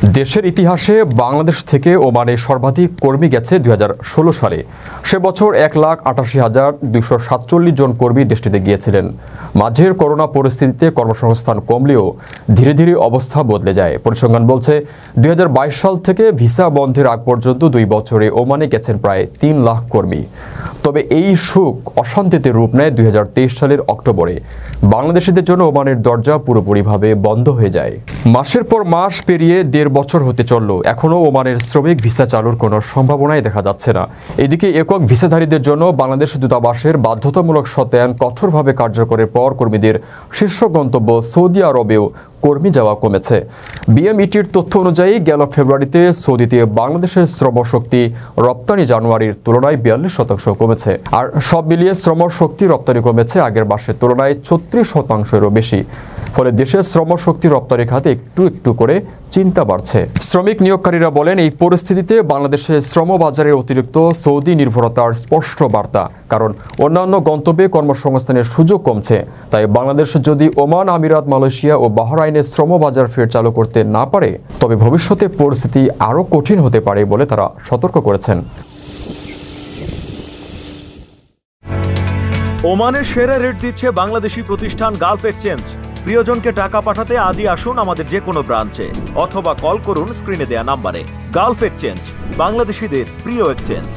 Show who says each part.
Speaker 1: দেশের ইতিহাসে বাংলাদেশ থেকে ওমানে সর্বাধিক কর্মী গেছে 2016 সালে। সে বছর 1,88,247 জন কর্মী দেশটিতে গিয়েছিলেন। মাঝের করোনা পরিস্থিতিতে কর্মসংস্থান কমলেও ধীরে ধীরে অবস্থা বদলে যায়। পরিসংখ্যান বলছে 2022 সাল থেকে ভিসা বন্ধের আগ পর্যন্ত 2 বছরে ওমানে গেছেন প্রায় 3 লাখ কর্মী। তবে এই সুখ অশান্তিতে রূপ নেয় 2023 সালের অক্টোবরে। বাংলাদেশিদের জন্য ওমানের দরজা পুরোপুরিভাবে বন্ধ হয়ে যায়। মাসের পর মাস পেরিয়ে 1.5 বছর হতে চলল, এখনও ওমানের শ্রমিক ভিসা চালুর কোনো সম্ভাবনাই দেখা যাচ্ছে না। এদিকে একক ভিসাধারীদের জন্য বাংলাদেশ দূতাবাসের বাধ্যতামূলক সত্যায়ন কঠোরভাবে কার্যকরের পর কর্মীদের শীর্ষ গন্তব্য সৌদি আরবেও কর্মী যাওয়া কমেছে। বিএমইটির তথ্য অনুযায়ী গেল ফেব্রুয়ারিতে সৌদিতে বাংলাদেশের শ্রমশক্তি রপ্তানি জানুয়ারির তুলনায় 42% কমেছে। আর সব মিলিয়ে শ্রমশক্তি রপ্তানি কমেছে আগের মাসের তুলনায় 36%-এরও বেশি। ফলে দেশের শ্রমশক্তি রপ্তানি খাতে একটু একটু করে চিন্তা বাড়ছে। শ্রমিক নিয়োগকারীরা বলেন, এই পরিস্থিতিতে বাংলাদেশের শ্রমবাজারের অতিরিক্ত সৌদি নির্ভরতার স্পষ্ট বার্তা। কারণ অন্যান্য গন্তব্যে কর্মসংস্থানের সুযোগ কমছে। তাই বাংলাদেশ যদি ওমান, আমিরাত, মালয়েশিয়া ও বাহরাইনের শ্রমবাজার ফের চালু করতে না পারে, তবে ভবিষ্যতে পরিস্থিতি আরও কঠিন হতে পারে বলে তারা সতর্ক করেছেন।
Speaker 2: ওমানের সেরা রেট দিচ্ছে বাংলাদেশি প্রতিষ্ঠান গালফ এক্সচেঞ্জ। প্রিয়জনকে টাকা পাঠাতে আজই আসুন আমাদের যে কোনো ব্রাঞ্চে অথবা কল করুন স্ক্রিনে দেয়া নাম্বারে। গালফ এক্সচেঞ্জ, বাংলাদেশিদের প্রিয় এক্সচেঞ্জ।